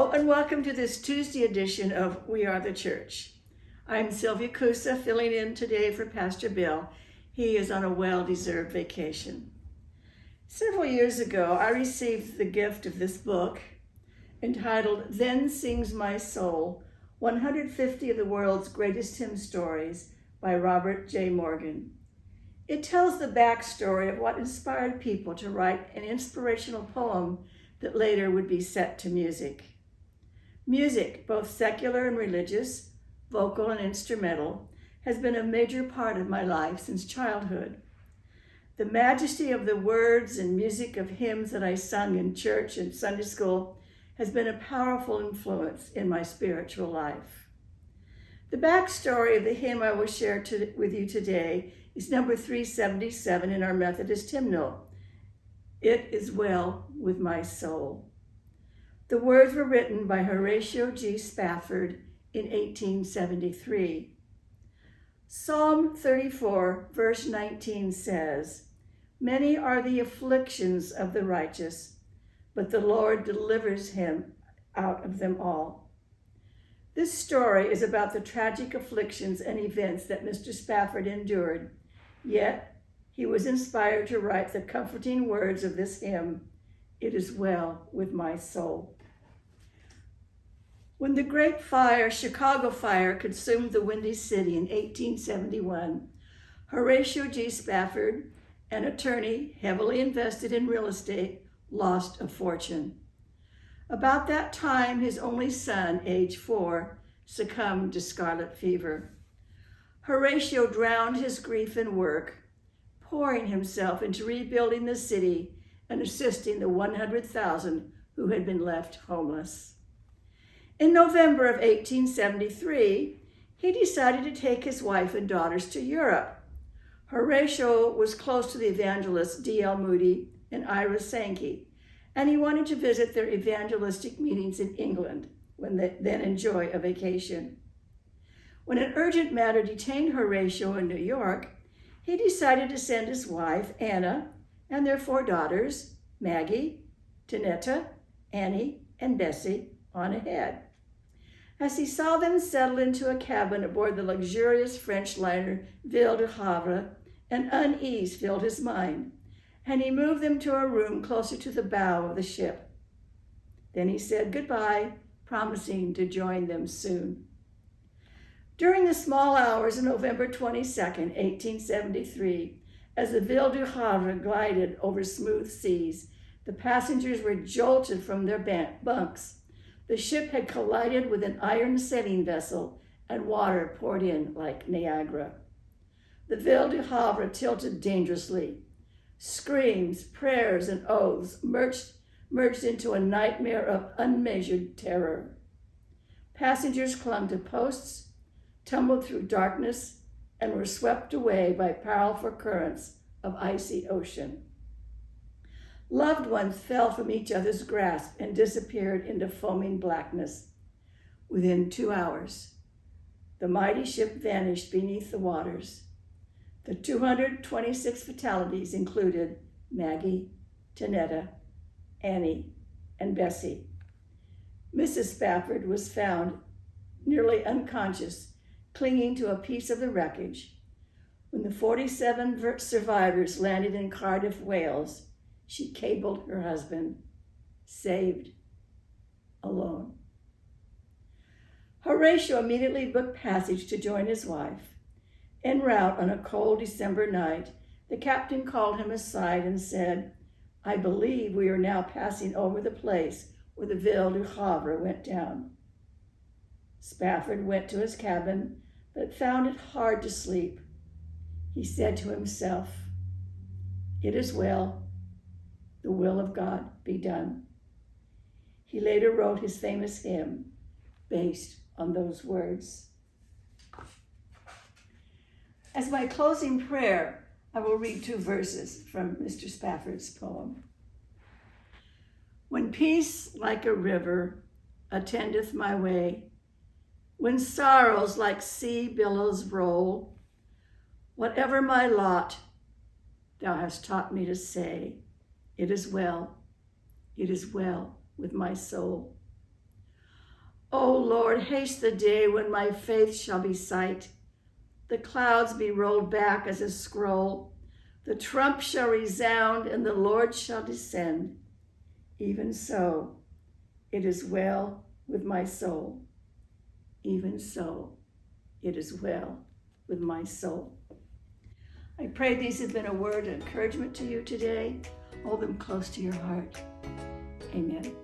Hello and welcome to this Tuesday edition of We Are the Church. I'm Sylvia Cusa, filling in today for Pastor Bill. He is on a well-deserved vacation. Several years ago, I received the gift of this book entitled Then Sings My Soul, 150 of the World's Greatest Hymn Stories by Robert J. Morgan. It tells the backstory of what inspired people to write an inspirational poem that later would be set to music. Music, both secular and religious, vocal and instrumental, has been a major part of my life since childhood. The majesty of the words and music of hymns that I sung in church and Sunday school has been a powerful influence in my spiritual life. The backstory of the hymn I will share with you today is number 377 in our Methodist hymnal. It is well with my soul. The words were written by Horatio G. Spafford in 1873. Psalm 34, verse 19 says, "Many are the afflictions of the righteous, but the Lord delivers him out of them all." This story is about the tragic afflictions and events that Mr. Spafford endured, yet he was inspired to write the comforting words of this hymn, "It is well with my soul." When the Great Fire, Chicago Fire, consumed the Windy City in 1871, Horatio G. Spafford, an attorney heavily invested in real estate, lost a fortune. About that time, his only son, age 4, succumbed to scarlet fever. Horatio drowned his grief in work, pouring himself into rebuilding the city and assisting the 100,000 who had been left homeless. In November of 1873, he decided to take his wife and daughters to Europe. Horatio was close to the evangelists D.L. Moody and Ira Sankey, and he wanted to visit their evangelistic meetings in England when they then enjoy a vacation. When an urgent matter detained Horatio in New York, he decided to send his wife, Anna, and their 4 daughters, Maggie, Tanetta, Annie, and Bessie, on ahead. As he saw them settle into a cabin aboard the luxurious French liner Ville du Havre, an unease filled his mind, and he moved them to a room closer to the bow of the ship. Then he said goodbye, promising to join them soon. During the small hours of November 22nd, 1873, as the Ville du Havre glided over smooth seas, the passengers were jolted from their bunks. The ship had collided with an iron sailing vessel, and water poured in like Niagara. The Ville du Havre tilted dangerously. Screams, prayers, and oaths merged into a nightmare of unmeasured terror. Passengers clung to posts, tumbled through darkness, and were swept away by powerful currents of icy ocean. Loved ones fell from each other's grasp and disappeared into foaming blackness. Within 2 hours, the mighty ship vanished beneath the waters. The 226 fatalities included Maggie, Tanetta, Annie, and Bessie. Mrs. Spafford was found nearly unconscious, clinging to a piece of the wreckage. When the 47 survivors landed in Cardiff, Wales, she cabled her husband, "Saved, alone." Horatio immediately booked passage to join his wife. En route on a cold December night, the captain called him aside and said, "I believe we are now passing over the place where the Ville du Havre went down." Spafford went to his cabin, but found it hard to sleep. He said to himself, "It is well, the will of God be done." He later wrote his famous hymn based on those words. As my closing prayer, I will read 2 verses from Mr. Spafford's poem. "When peace like a river attendeth my way, when sorrows like sea billows roll, whatever my lot, thou hast taught me to say, it is well with my soul. O Lord, haste the day when my faith shall be sight. The clouds be rolled back as a scroll. The trump shall resound and the Lord shall descend. Even so, it is well with my soul. Even so, it is well with my soul. I pray these have been a word of encouragement to you today. Hold them close to your heart. Amen.